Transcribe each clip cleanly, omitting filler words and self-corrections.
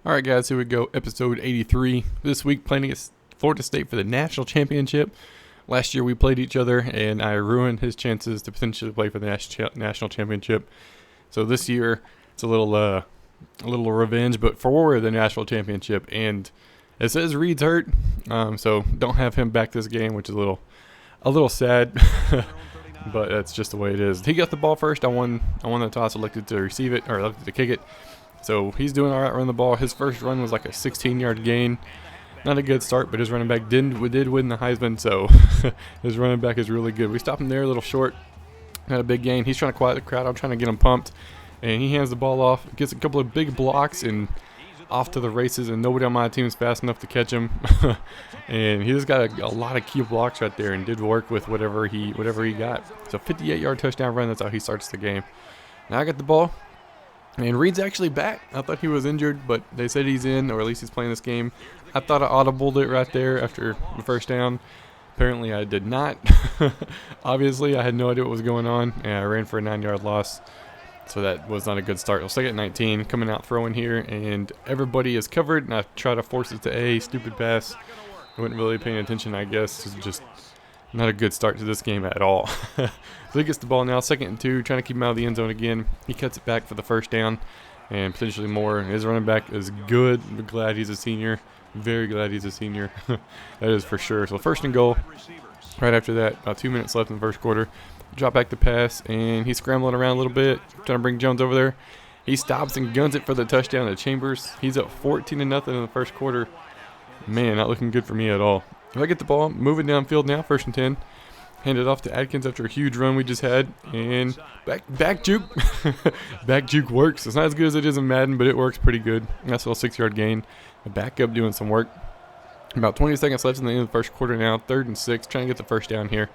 Alright guys, here we go, episode 83. This week playing against Florida State for the National Championship. Last year we played each other and I ruined his chances to potentially play for the National Championship. So this year it's a little revenge, but for the National Championship. And it says Reed's hurt, so don't have him back this game, which is a little sad. But that's just the way it is. He got the ball first. I won the toss, elected to receive it, or elected to kick it. So he's doing all right running the ball. His first run was like a 16-yard gain. Not a good start, but his running back did win the Heisman, so his running back is really good. We stopped him there, a little short. Had a big gain. He's trying to quiet the crowd. I'm trying to get him pumped. And he hands the ball off, gets a couple of big blocks, and off to the races, and nobody on my team is fast enough to catch him. And he just got a lot of key blocks right there and did work with whatever he got. So 58-yard touchdown run, that's how he starts the game. Now I got the ball. And Reed's actually back. I thought he was injured, but they said he's in, or at least he's playing this game. I thought I audibled it right there after the first down. Apparently I did not. Obviously, I had no idea what was going on, and I ran for a 9-yard loss. So that was not a good start. Second and 19, coming out throwing here, and everybody is covered, and I try to force it to A. Stupid pass. I wasn't really paying attention, I guess. It's just not a good start to this game at all. So he gets the ball now, 2nd and 2, trying to keep him out of the end zone again. He cuts it back for the first down and potentially more. His running back is good. I'm glad he's a senior. Very glad he's a senior. That is for sure. So 1st and goal. Right after that, about 2 minutes left in the first quarter. Drop back the pass, and he's scrambling around a little bit, trying to bring Jones over there. He stops and guns it for the touchdown to Chambers. He's up 14-0 in the first quarter. Man, not looking good for me at all. If I get the ball, moving downfield now, 1st and 10. Hand it off to Adkins after a huge run we just had. And back juke. Back juke works. It's not as good as it is in Madden, but it works pretty good. That's a little 6-yard gain. A backup doing some work. About 20 seconds left in the end of the first quarter now. 3rd and 6, trying to get the first down here.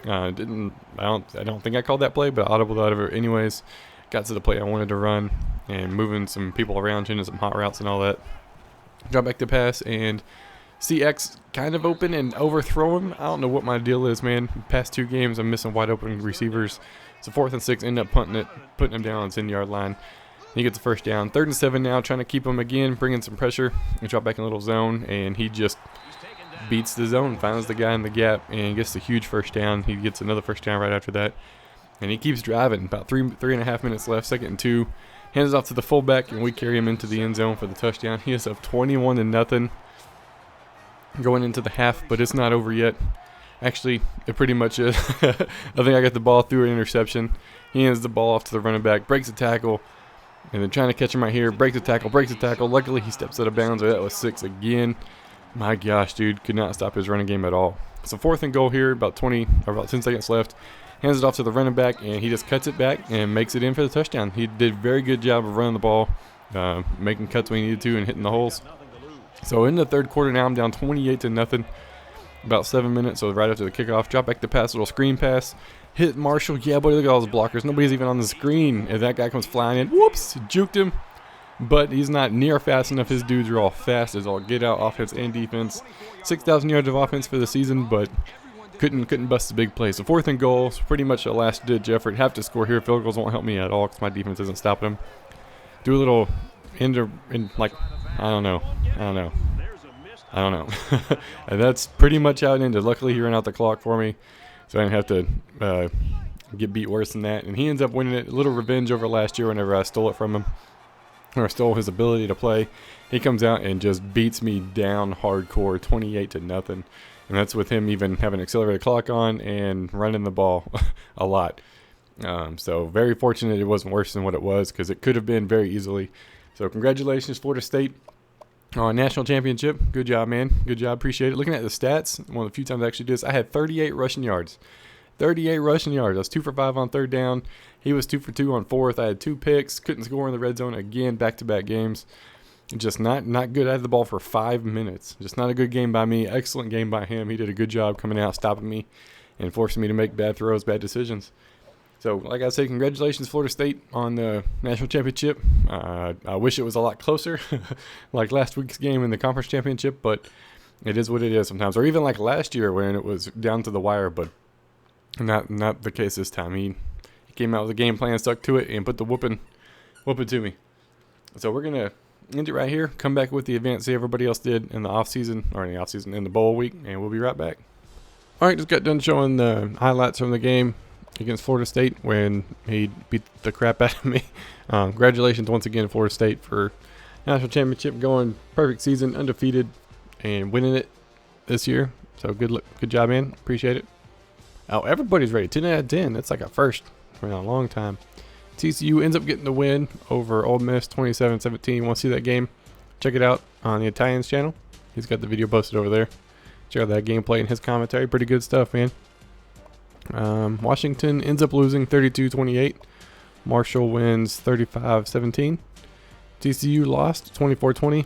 I don't think I called that play, but I audibled out of it anyways. Got to the play I wanted to run and moving some people around, changing some hot routes and all that. Drop back the pass and CX kind of open and overthrow him. I don't know what my deal is, man. Past 2 games, I'm missing wide open receivers. So 4th and 6, end up punting it, putting him down on the 10-yard line. He gets the first down. 3rd and 7 now, trying to keep him again, bringing some pressure. He drop back in a little zone, and he just beats the zone, finds the guy in the gap, and gets the huge first down. He gets another first down right after that. And he keeps driving. About 3.5 minutes left, 2nd and 2. Hands it off to the fullback, and we carry him into the end zone for the touchdown. He is up 21-0 going into the half, but it's not over yet. Actually, it pretty much is. I think I got the ball through an interception. He hands the ball off to the running back, breaks the tackle, and then trying to catch him right here. Breaks the tackle. Luckily, he steps out of bounds, or that was 6 again. My gosh, dude, could not stop his running game at all. So 4th and goal here, about 10 seconds left. Hands it off to the running back, and he just cuts it back and makes it in for the touchdown. He did a very good job of running the ball, making cuts when he needed to and hitting the holes. So in the 3rd quarter now, I'm down 28-0. About 7 minutes, so right after the kickoff. Drop back the pass, little screen pass. Hit Marshall. Yeah, boy, look at all those blockers. Nobody's even on the screen. If that guy comes flying in, whoops, juked him. But he's not near fast enough. His dudes are all fast as all get out, offense and defense. 6,000 yards of offense for the season, but couldn't bust a big play. So 4th and goal, pretty much a last-ditch effort. Have to score here. Field goals won't help me at all because my defense isn't stopping him. Do a little I don't know. And that's pretty much how it ended. Luckily, he ran out the clock for me, so I didn't have to get beat worse than that. And he ends up winning it. A little revenge over last year whenever I stole it from him, or stole his ability to play. He comes out and just beats me down hardcore, 28-0. And that's with him even having accelerated clock on and running the ball a lot. So very fortunate it wasn't worse than what it was, because it could have been very easily. So congratulations, Florida State, on National Championship. Good job, man. Good job. Appreciate it. Looking at the stats, one of the few times I actually did this, I had 38 rushing yards. 38 rushing yards. I was 2 for 5 on 3rd down. He was 2 for 2 on 4th. I had 2 picks. Couldn't score in the red zone again, back-to-back games. Just not good. I had the ball for 5 minutes. Just not a good game by me. Excellent game by him. He did a good job coming out, stopping me, and forcing me to make bad throws, bad decisions. So, like I said, congratulations, Florida State, on the national championship. I wish it was a lot closer, like last week's game in the conference championship, but it is what it is sometimes. Or even like last year when it was down to the wire, but not the case this time. He came out with a game plan, stuck to it, and put the whooping to me. So we're gonna end it right here. Come back with the advance, see everybody else did in the offseason, or in the offseason, in the bowl week, and we'll be right back. All right, just got done showing the highlights from the game against Florida State when he beat the crap out of me. Congratulations once again, Florida State, for national championship, going perfect season, undefeated, and winning it this year. So good job, man. Appreciate it. Oh, everybody's ready. 10 out of 10. That's like a first for a long time. TCU ends up getting the win over Ole Miss 27-17. You want to see that game? Check it out on the Italian's channel. He's got the video posted over there. Check out that gameplay and his commentary. Pretty good stuff, man. Washington ends up losing 32-28. Marshall wins 35-17. TCU lost 24-20.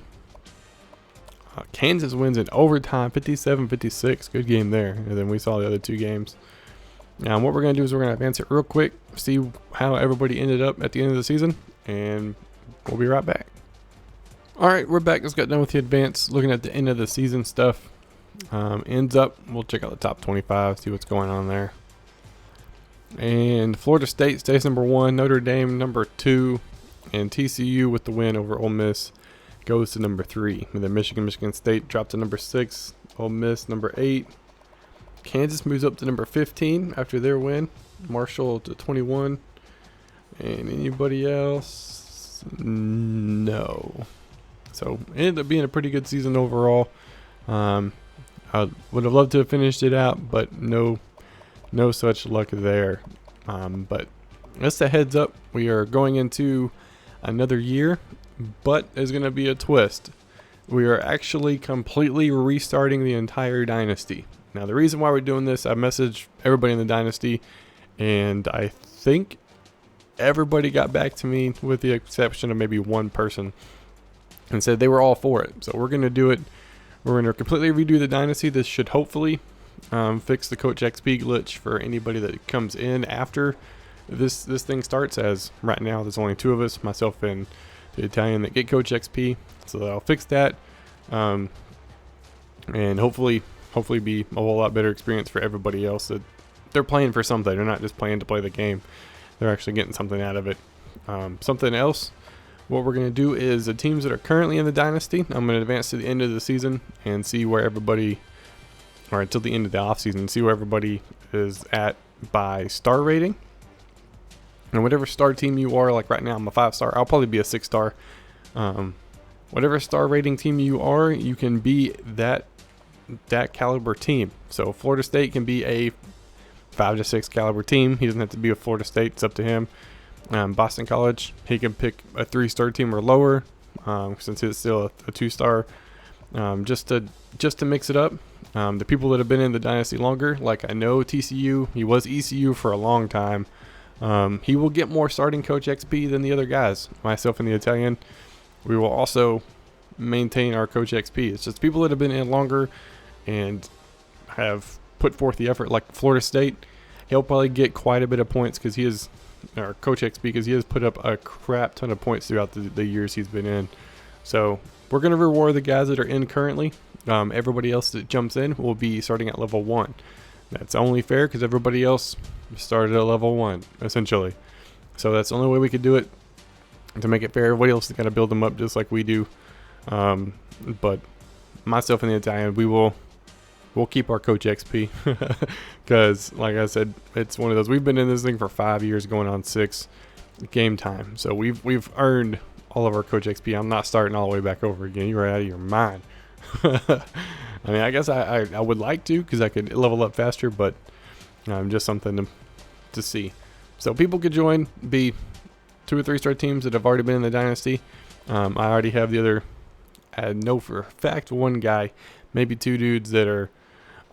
Kansas wins in overtime 57-56. Good game there. And then we saw the other two games. Now, what we're going to do is we're going to advance it real quick, see how everybody ended up at the end of the season, and we'll be right back. All right, we're back. Just got done with the advance, looking at the end of the season stuff. Ends up, we'll check out the top 25, see what's going on there. And Florida State stays number 1, Notre Dame number 2, and TCU with the win over Ole Miss goes to number 3. And then Michigan State dropped to number 6, Ole Miss number 8. Kansas moves up to number 15 after their win. Marshall to 21. And anybody else? No. So it ended up being a pretty good season overall. I would have loved to have finished it out, but no such luck there. But just a heads up, we are going into another year, but there's going to be a twist. We are actually completely restarting the entire dynasty. Now, the reason why we're doing this, I messaged everybody in the dynasty, and I think everybody got back to me with the exception of maybe one person and said they were all for it. So we're going to do it. We're going to completely redo the dynasty. This should hopefully fix the Coach XP glitch for anybody that comes in after this thing starts, as right now there's only 2 of us, myself and the Italian, that get Coach XP. So I'll fix that, and hopefully be a whole lot better experience for everybody else. That they're playing for something. They're not just playing to play the game. They're actually getting something out of it. Something else, what we're going to do is the teams that are currently in the dynasty, I'm going to advance to the end of the season and see where everybody, or until the end of the offseason, see where everybody is at by star rating. And whatever star team you are, like right now I'm a 5-star, I'll probably be a 6-star. Whatever star rating team you are, you can be that caliber team. So Florida State can be a 5 to 6 caliber team. He doesn't have to be a Florida State. It's up to him. Boston College, he can pick a 3-star team or lower, since it's still a 2-star. Just to mix it up. The people that have been in the dynasty longer, like I know TCU, he was ECU for a long time. He will get more starting Coach XP than the other guys. Myself and the Italian, we will also maintain our Coach XP. It's just people that have been in longer and have put forth the effort, like Florida State. He'll probably get quite a bit of points because he is, or Coach XP, because he has put up a crap ton of points throughout the years he's been in. So we're going to reward the guys that are in currently. Everybody else that jumps in will be starting at level 1. That's only fair because everybody else started at level 1, essentially. So that's the only way we could do it to make it fair. Everybody else has got to build them up just like we do. But myself and the Italian, we'll keep our Coach XP because, like I said, it's one of those. We've been in this thing for 5 years, going on 6 game time. So we've earned all of our Coach XP. I'm not starting all the way back over again. You're out of your mind. I mean, I guess I would like to because I could level up faster, but just something to see. So people could join, be 2 or 3-star teams that have already been in the dynasty. I already have the other. I know for a fact 1 guy, maybe 2 dudes that are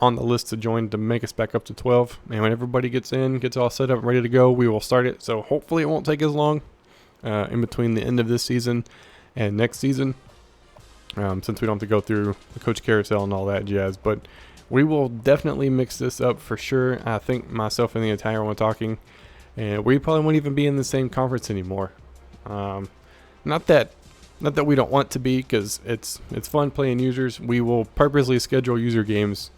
on the list to join to make us back up to 12. And when everybody gets all set up and ready to go, we will start it. So hopefully it won't take as long in between the end of this season and next season, since we don't have to go through the coach carousel and all that jazz. But we will definitely mix this up for sure. I think myself and the Italian were talking, and we probably won't even be in the same conference anymore. Not that we don't want to be, because it's fun playing users. We will purposely schedule user games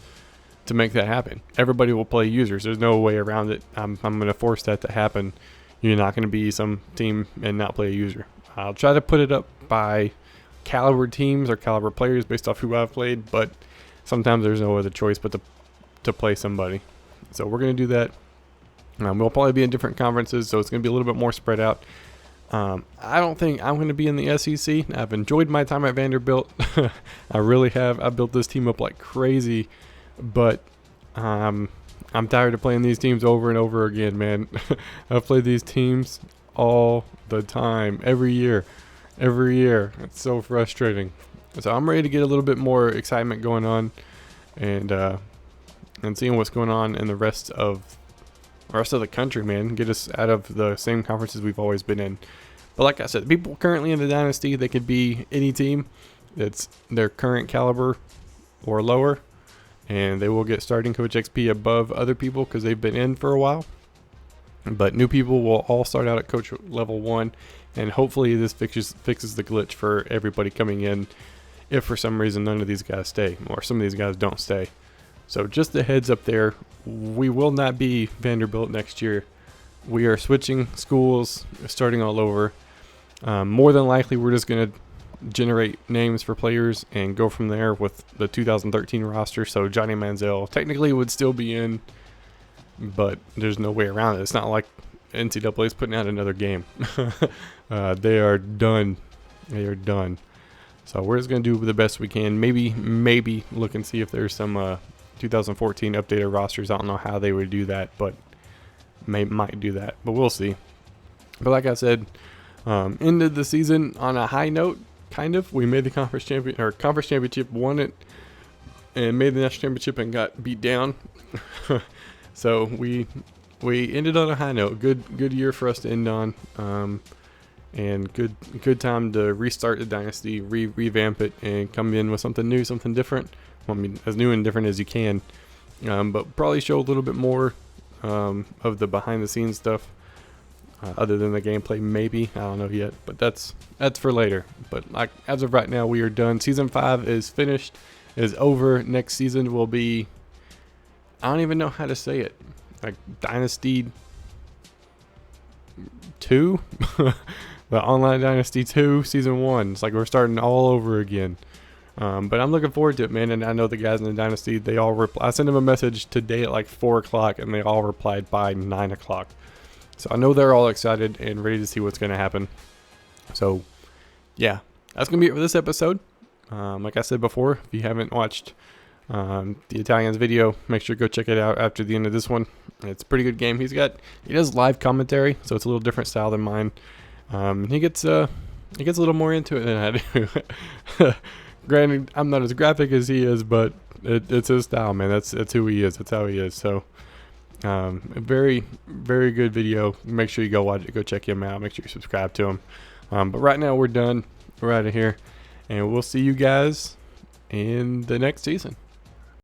to make that happen. Everybody will play users. There's no way around it. I'm going to force that to happen. You're not going to be some team and not play a user. I'll try to put it up by caliber teams or caliber players based off who I've played, but sometimes there's no other choice but to play somebody. So we're going to do that. We'll probably be in different conferences, so it's going to be a little bit more spread out. I don't think I'm going to be in the SEC. I've enjoyed my time at Vanderbilt. I really have. I built this team up like crazy, but I'm tired of playing these teams over and over again, man. I've played these teams all the time, every year. It's so frustrating. So I'm ready to get a little bit more excitement going on, and seeing what's going on in the rest of the country, man. Get us out of the same conferences we've always been in. But like I said, people currently in the Dynasty, they could be any team that's their current caliber or lower, and they will get starting coach XP above other people because they've been in for a while. But new people will all start out at coach level 1, and hopefully this fixes the glitch for everybody coming in if for some reason none of these guys stay or some of these guys don't stay. So just a heads up there, we will not be Vanderbilt next year. We are switching schools, starting all over. More than likely, we're just going to generate names for players and go from there with the 2013 roster. So Johnny Manziel technically would still be in, but there's no way around it. It's not like NCAA is putting out another game. They are done. So we're just going to do the best we can. Maybe look and see if there's some 2014 updated rosters. I don't know how they would do that, but might do that. But we'll see. But like I said, ended the season on a high note. Kind of. We made the conference championship, won it, and made the national championship and got beat down. So we ended on a high note. Good year for us to end on, and good time to restart the Dynasty, revamp it, and come in with something new, something different. Well, I mean, as new and different as you can, but probably show a little bit more of the behind the scenes stuff. Other than the gameplay, maybe. I don't know yet, but that's for later. But like as of right now, we are done. Season 5 is finished, is over. Next season will be, I don't even know how to say it, like Dynasty 2, the online Dynasty 2, Season 1. It's like we're starting all over again. But I'm looking forward to it, man. And I know the guys in the Dynasty, they all I sent them a message today at like 4 o'clock, and they all replied by 9 o'clock. So I know they're all excited and ready to see what's going to happen. So, yeah, that's going to be it for this episode. Like I said before, if you haven't watched the Italian's video, make sure to go check it out after the end of this one. It's a pretty good game. He does live commentary, so it's a little different style than mine. He gets a little more into it than I do. Granted, I'm not as graphic as he is, but it's his style, man. That's who he is. That's how he is. So. A very, very good video. Make sure you go watch it. Go check him out. Make sure you subscribe to him. But right now we're done. We're out of here. And we'll see you guys in the next season.